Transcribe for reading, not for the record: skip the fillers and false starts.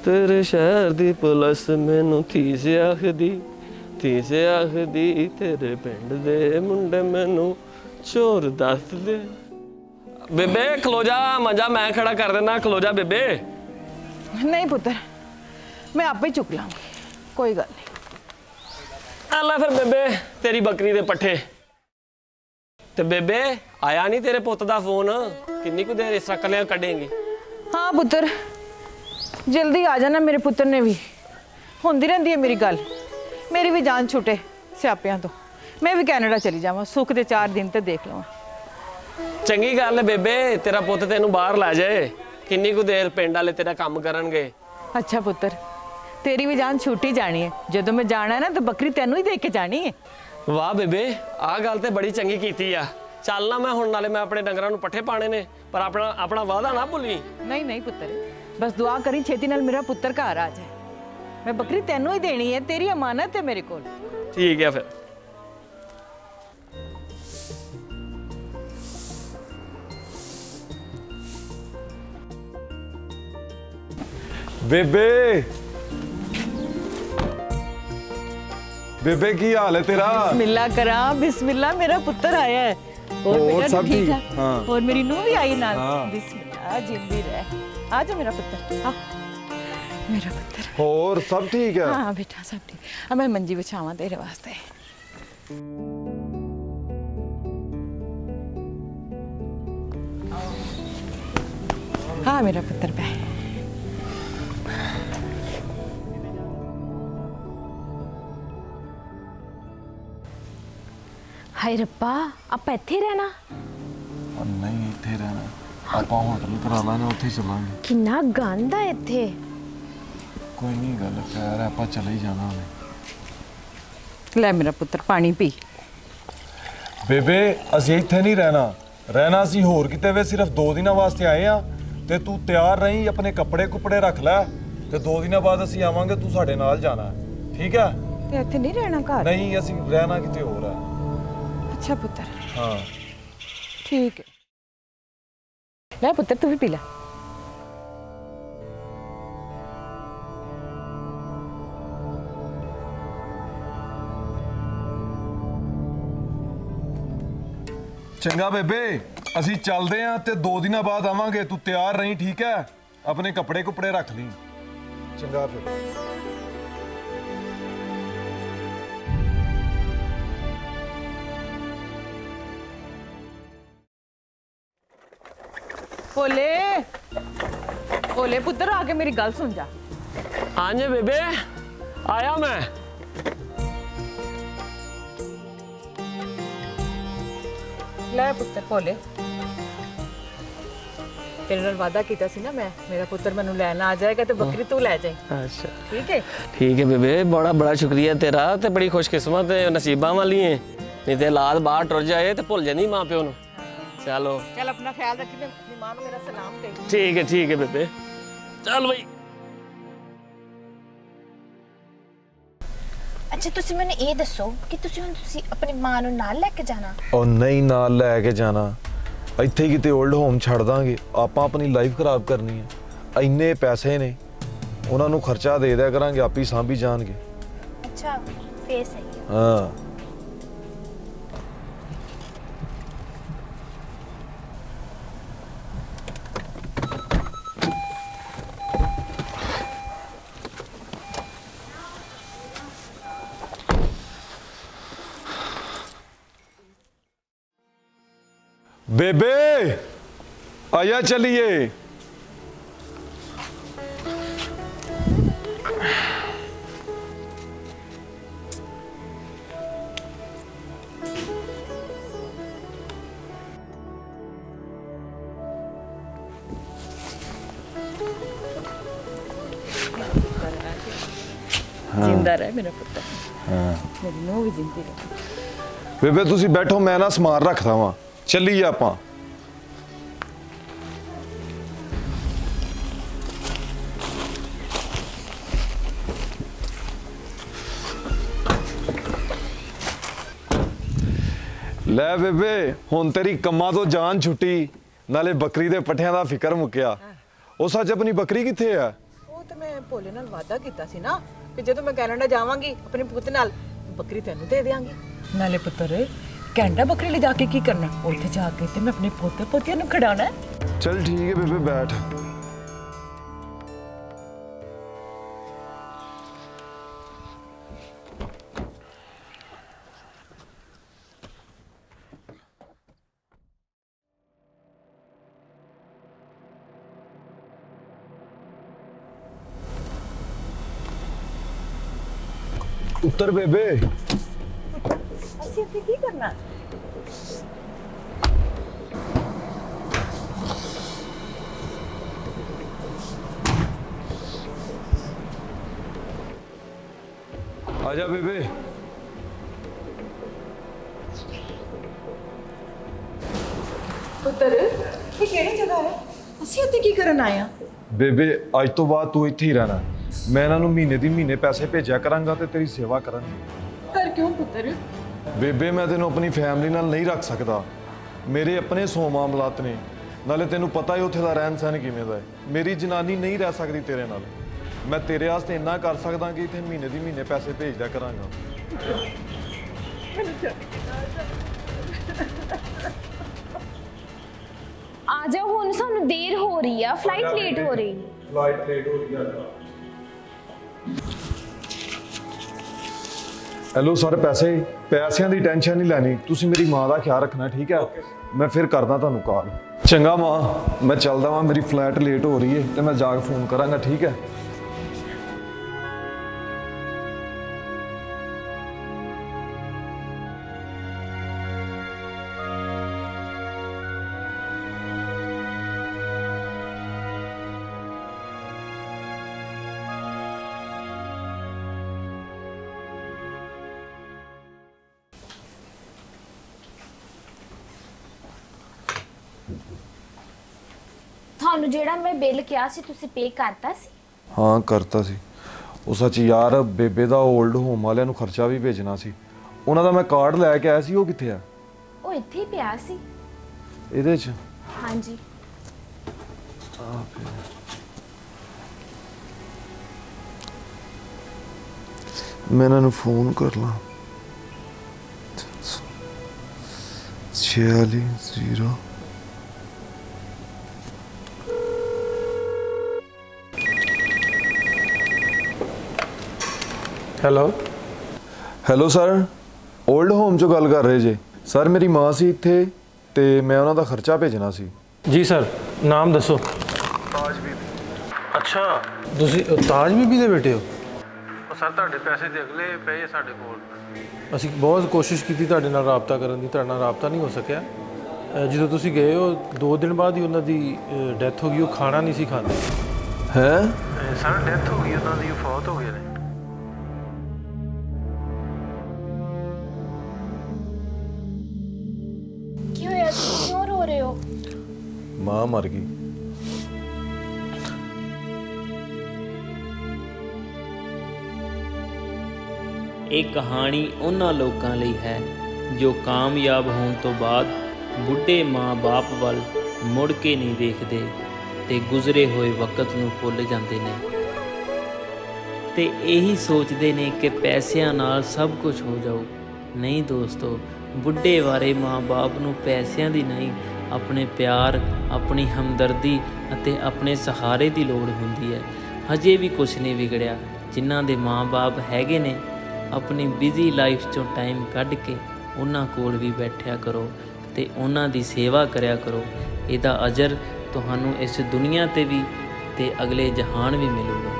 तेरे शहर दी पुलिस मैनू थी से आखदी तेरे पिंड दे मुंडे मैनू चोर दस दे। बेबे खलो जा, मजा मैं खड़ा कर देना, खलो जा बेबे। नहीं पुत्र, मैं आपे ही चुक लांगी, कोई गल नहीं। अल्लाह फिर बेबे तेरी बकरी दे पट्ठे। ते बेबे आया नहीं तेरे पुत दा फोन? किन्नी कुछ देर इस तरह कलियां कढेंगी? हाँ पुत्र, जल्दी आ जाना, मेरे पुत्र ने भी होंदी रहंदी है मेरी गल, मेरी भी जान छुटे स्यापियां तो, मैं भी कैनेडा चली जावां, सुख दे 4 दिन ते देख लवां। चंगी गल है बेबे, तेरा पुत तेनू बाहर लै जाए, किन्नी कुछ देर पिंड वाले तेरा काम करनगे। अच्छा पुत्र, तेरी भी जान छुट्टी जानी है, जदों मैं जाना है ना तो बकरी तेनू ही दे के जानी है। वाह बेबे आ गल ते बड़ी चंगी कीती आ। चलना मैं हुण, नाले मैं अपने डंगरां नू पट्ठे पाने ने, पर अपना अपना वादा ना भुल्ली। नहीं नहीं पुत्र, बस दुआ करी छेती नाल मेरा पुत्र घर आ जाए, मैं बकरी तेनू ही देनी है, तेरी अमानत है मेरे कोल। ठीक है फिर। बेबे बेबे की हाल है तेरा? बिस्मिल्लाह करा, बिस्मिल्लाह, मेरा पुत्र आया है। और बेटा सब ठीक ठीक? है? हाँ। और मेरी नूह भी आई नाल। हाँ। बिस्मिल्लाह, जिंदी रह। आ जा मेरा पुत्र, आ मेरा पुत्र। और सब ठीक है? हाँ बेटा सब ठीक। अब मैं मंजी बिछावां तेरे वास्ते। हाँ मेरा पुत्र बह। हाय रब्बा, आप ਇੱਥੇ ਰਹਿਣਾ? नहीं इत्थे रहना, ਆਪਾਂ होटल करा लांगे, उत्थे चलांगे। ਕਿੰਨਾ ਗੰਦ ਆ ਇੱਥੇ। कोई नहीं गल खैर, ਆਪਾਂ चले ही जाना हमें। ले मेरा पुत्र पानी पी। ਬੇਬੇ ਅਸੀਂ ਇੱਥੇ ਨਹੀਂ ਰਹਿਣਾ ਅਸੀਂ ਹੋਰ ਕਿਤੇ ਵੇ, ਸਿਰਫ 2 ਦਿਨਾਂ ਵਾਸਤੇ ਆਏ ਆ, ਤੇ ਤੂੰ ਤਿਆਰ ਰਹੀਂ, ਆਪਣੇ ਕੱਪੜੇ ਕੁਪੜੇ ਰੱਖ ਲੈ, ਤੇ 2 ਦਿਨਾਂ ਬਾਅਦ ਅਸੀਂ ਆਵਾਂਗੇ, ਤੂੰ ਸਾਡੇ ਨਾਲ ਜਾਣਾ, ਠੀਕ ਹੈ? ते इत्थे नहीं रहना घर? ਨਹੀਂ ਅਸੀਂ ਰਹਿਣਾ ਕਿਤੇ ਹੋਰ ਹੈ। अच्छा पुत्र, ਹਾਂ ठीक है। ले पुत्र तू भी पी ले। ਚੰਗਾ ਬੇਬੇ, ਅਸੀਂ ਚੱਲਦੇ ਆਂ ਤੇ 2 ਦਿਨਾਂ ਬਾਅਦ ਆਵਾਂਗੇ, ਤੂੰ ਤਿਆਰ ਰਹੀਂ, ਠੀਕ ਹੈ? ਆਪਣੇ ਕੱਪੜੇ ਕੁਪੜੇ ਰੱਖ ਲਈ। ਚੰਗਾ ਫਿਰ। ओले ओले पुत्र, आके मेरी गल सुन जा। हाँ जी बेबे आया मैं। ले पुत्र भोले, तेरे नाल वादा कीता सी ना मैं, मेरा पुत्र मैनू लैन आ जाएगा तो बकरी तू ले जाए, अच्छा ठीक है? ठीक है बेबे, बड़ा बड़ा शुक्रिया तेरा, ते बड़ी खुशकिस्मत नसीबा वाली है, नहीं ते लाद बाहर टुर जाए तो भुल जानी मां प्यो नू। चलो चल अपना ख्याल रखी, अपनी मां नू मेरा सलाम कही। ठीक है बेबे, चल भाई। ਅੱਛਾ ਤੁਸੀਂ ਮੈਨੂੰ ਇਹ ਦੱਸੋ ਕਿ ਤੁਸੀਂ ਹੁਣ ਆਪਣੀ ਮਾਂ ਨੂੰ ਨਾਲ ਲੈ ਕੇ ਜਾਣਾ? ਉਹ ਨਹੀਂ, ਨਾਲ ਲੈ ਕੇ ਜਾਣਾ, ਇੱਥੇ ਹੀ ਕਿਤੇ 올ਡ ਹੋਮ ਛੱਡ ਦਾਂਗੇ, ਆਪਾਂ ਆਪਣੀ ਲਾਈਫ ਖਰਾਬ ਕਰਨੀ ਹੈ। ਇੰਨੇ ਪੈਸੇ ਨੇ, ਉਹਨਾਂ ਨੂੰ ਖਰਚਾ ਦੇ ਦਿਆ ਕਰਾਂਗੇ, ਆਪੀ ਸਾਂਭੀ ਜਾਣਗੇ। ਅੱਛਾ ਫੇਰ ਸਹੀ ਹੈ। ਹਾਂ बेबे आया, चलिए। जिंदा रह मेरा पुत्र। मेरी नूह भी जिंदी रहे। बेबे तुसी बैठो, मैं ना समान रखता वां, चलिए आपां। ਲੈ ਬੇਬੇ, ਹੁਣ ਤੇਰੀ ਕੰਮਾਂ ਤੋਂ ਜਾਨ ਛੁੱਟੀ, ਨਾਲੇ ਬੱਕਰੀ ਦੇ ਪੱਠਿਆਂ ਦਾ ਫਿਕਰ ਮੁੱਕਿਆ। ਉਹ ਸੱਚ ਆਪਣੀ ਬੱਕਰੀ ਕਿੱਥੇ ਆ? ਉਹ ਤਾਂ ਮੈਂ ਭੋਲੇ ਨਾਲ ਵਾਅਦਾ ਕੀਤਾ ਸੀ ਨਾ ਕਿ ਜਦੋਂ ਮੈਂ ਕੈਨੇਡਾ ਜਾਵਾਂਗੀ ਆਪਣੇ ਪੁੱਤ ਨਾਲ ਬੱਕਰੀ ਤੈਨੂੰ ਦੇ ਦੇਵਾਂਗੀ। ਨਾਲੇ ਪੁੱਤਰ ਕੈਨੇਡਾ ਬੱਕਰੀ ਲੈ ਜਾ ਕੇ ਕੀ ਕਰਨਾ, ਉੱਥੇ ਜਾ ਕੇ ਤੇ ਮੈਂ ਆਪਣੇ ਪੁੱਤ ਪੋਤਿਆਂ ਨੂੰ ਖਿਡਾਉਣਾ ਹੈ। ਚਲ ਠੀਕ ਹੈ ਬੇਬੇ, ਬੈਠ। ਉੱਤਰ ਬੇਬੇ। ਅਸੀਂ ਇੱਥੇ ਕੀ ਕਰਨਾ? ਆ ਜਾ ਬੇਬੇ। ਪੁੱਤਰ ਇਹ ਕਿਹੜੀ ਜਗ੍ਹਾ ਹੈ? ਅਸੀਂ ਇੱਥੇ ਕੀ ਕਰਨ ਆਏ ਆ? ਬੇਬੇ ਅੱਜ ਤੋਂ ਬਾਅਦ ਤੂੰ ਇੱਥੇ ਹੀ ਰਹਿਣਾ। ਮੈਂ ਇਹਨਾਂ ਨੂੰ ਮਹੀਨੇ ਦੀ ਮਹੀਨੇ ਪੈਸੇ ਭੇਜਿਆ ਕਰਾਂਗਾ ਤੇ ਤੇਰੀ ਸੇਵਾ ਕਰਾਂਗਾ। ਕਰ ਕਿਉਂ ਪੁੱਤਰ? ਬੇਬੇ ਮੈਂ ਤੈਨੂੰ ਆਪਣੀ ਫੈਮਿਲੀ ਨਾਲ ਨਹੀਂ ਰੱਖ ਸਕਦਾ। ਮੇਰੇ ਆਪਣੇ 100 ਮਾਮਲਾਤ ਨੇ, ਨਾਲੇ ਤੈਨੂੰ ਪਤਾ ਹੀ ਉੱਥੇ ਦਾ ਰਹਿਣ ਸਹਿਣ ਕਿਵੇਂ ਦਾ ਹੈ। ਮੇਰੀ ਜਨਾਨੀ ਨਹੀਂ ਰਹਿ ਸਕਦੀ ਤੇਰੇ ਨਾਲ। ਮੈਂ ਤੇਰੇ ਵਾਸਤੇ ਇੰਨਾ ਕਰ ਸਕਦਾ ਕਿ ਇੱਥੇ ਮਹੀਨੇ ਦੀ ਮਹੀਨੇ ਪੈਸੇ ਭੇਜਦਿਆ ਕਰਾਂਗਾ। ਆ ਜਾਓ ਹੁਣ, ਸਾਨੂੰ ਦੇਰ ਹੋ ਰਹੀ ਆ, ਫਲਾਈਟ ਲੇਟ ਹੋ ਰਹੀ। ਫਲਾਈਟ ਲੇਟ ਹੋ ਰਹੀ ਹੈ। ਹੈਲੋ ਸਰ, ਪੈਸਿਆਂ ਦੀ ਟੈਨਸ਼ਨ ਨਹੀਂ ਲੈਣੀ, ਤੁਸੀਂ ਮੇਰੀ ਮਾਂ ਦਾ ਖਿਆਲ ਰੱਖਣਾ, ਠੀਕ ਹੈ? ਮੈਂ ਫਿਰ ਕਰਦਾ ਤੁਹਾਨੂੰ ਕਾਲ। ਚੰਗਾ ਮਾਂ, ਮੈਂ ਚੱਲਦਾ ਵਾਂ, ਮੇਰੀ ਫਲਾਈਟ ਲੇਟ ਹੋ ਰਹੀ ਹੈ ਤੇ ਮੈਂ ਜਾ ਕੇ ਫੋਨ ਕਰਾਂਗਾ, ਠੀਕ ਹੈ? ਤੁਹਾਨੂੰ ਜਿਹੜਾ ਮੈਂ ਬਿੱਲ ਕਿਹਾ ਸੀ ਤੁਸੀਂ ਪੇ ਕਰਤਾ ਸੀ? ਹਾਂ ਕਰਤਾ ਸੀ। ਉਹ ਸੱਚ ਯਾਰ, ਬੇਬੇ ਦਾ 올ਡ ਹੋਮ ਵਾਲਿਆਂ ਨੂੰ ਖਰਚਾ ਵੀ ਭੇਜਣਾ ਸੀ। ਉਹਨਾਂ ਦਾ ਮੈਂ ਕਾਰਡ ਲੈ ਕੇ ਆਇਆ ਸੀ, ਉਹ ਕਿੱਥੇ ਆ? ਉਹ ਇੱਥੇ ਹੀ ਪਿਆ ਸੀ। ਇਹਦੇ 'ਚ? ਹਾਂਜੀ। ਮੈਂ ਇਹਨਾਂ ਨੂੰ ਫੋਨ ਕਰ ਲਾਂ। 46 ਹੈਲੋ ਸਰ, 올ਡ ਹੋਮ 'ਚੋਂ ਗੱਲ ਕਰ ਰਹੇ ਜੇ? ਸਰ ਮੇਰੀ ਮਾਂ ਸੀ ਇੱਥੇ ਤੇ ਮੈਂ ਉਹਨਾਂ ਦਾ ਖਰਚਾ ਭੇਜਣਾ ਸੀ। ਜੀ ਸਰ, ਨਾਮ ਦੱਸੋ। ਤਾਜ ਬੀਬੀ। ਅੱਛਾ, ਤੁਸੀਂ ਤਾਜ ਬੀਬੀ ਦੇ ਬੇਟੇ ਹੋ? ਸਰ ਤੁਹਾਡੇ ਪੈਸੇ ਦੇ ਅਗਲੇ ਪਏ ਸਾਡੇ ਕੋਲ। ਅਸੀਂ ਬਹੁਤ ਕੋਸ਼ਿਸ਼ ਕੀਤੀ ਤੁਹਾਡੇ ਨਾਲ ਰਾਬਤਾ ਕਰਨ ਦੀ, ਤੁਹਾਡੇ ਨਾਲ ਰਾਬਤਾ ਨਹੀਂ ਹੋ ਸਕਿਆ। ਜਦੋਂ ਤੁਸੀਂ ਗਏ ਹੋ 2 ਦਿਨ ਬਾਅਦ ਹੀ ਉਹਨਾਂ ਦੀ ਡੈਥ ਹੋ ਗਈ। ਉਹ ਖਾਣਾ ਨਹੀਂ ਸੀ ਖਾਂਦੇ। ਹੈ ਸਰ ਡੈਥ ਹੋ ਗਈ ਉਹਨਾਂ ਦੀ, ਫੌਤ ਹੋ ਗਏ ਨੇ। ਕੀ ਹੋਇਆ, ਤੁਸੀਂ ਕਿਉਂ ਰੋ ਰਹੇ ਹੋ? ਮਾਂ ਮਰ ਗਈ। ਇਹ ਕਹਾਣੀ ਉਹਨਾਂ ਲੋਕਾਂ ਲਈ ਹੈ ਜੋ ਕਾਮਯਾਬ ਹੋਣ ਤੋਂ ਬਾਅਦ ਬੁੱਢੇ ਮਾਂ-ਬਾਪ ਵੱਲ ਮੁੜ ਕੇ ਨਹੀਂ ਦੇਖਦੇ ਤੇ ਗੁਜ਼ਰੇ ਹੋਏ ਵਕਤ ਨੂੰ ਭੁੱਲ ਜਾਂਦੇ ਨੇ ਤੇ ਇਹੀ ਸੋਚਦੇ ਨੇ ਕਿ ਪੈਸਿਆਂ ਨਾਲ ਸਭ ਕੁਝ ਹੋ ਜਾਊ। ਨਹੀਂ ਦੋਸਤੋ, ਬੁੱਢੇ ਵਾਰੇ ਮਾਂ-ਬਾਪ ਨੂੰ ਪੈਸਿਆਂ ਦੀ ਨਹੀਂ, ਆਪਣੇ ਪਿਆਰ, ਆਪਣੀ ਹਮਦਰਦੀ ਅਤੇ ਆਪਣੇ ਸਹਾਰੇ ਦੀ ਲੋੜ ਹੁੰਦੀ ਹੈ। ਹਜੇ ਵੀ ਕੁਝ ਨਹੀਂ ਵਿਗੜਿਆ। ਜਿਨ੍ਹਾਂ ਦੇ ਮਾਂ-ਬਾਪ ਹੈਗੇ ਨੇ, ਆਪਣੀ ਬਿਜ਼ੀ ਲਾਈਫ 'ਚੋਂ ਟਾਈਮ ਕੱਢ ਕੇ ਉਹਨਾਂ ਕੋਲ ਵੀ ਬੈਠਿਆ ਕਰੋ ਤੇ ਉਹਨਾਂ ਦੀ ਸੇਵਾ ਕਰਿਆ ਕਰੋ। ਇਹਦਾ ਅਜਰ ਤੁਹਾਨੂੰ ਇਸ ਦੁਨੀਆ ਤੇ ਵੀ ਤੇ ਅਗਲੇ ਜਹਾਨ ਵੀ ਮਿਲੂਗਾ।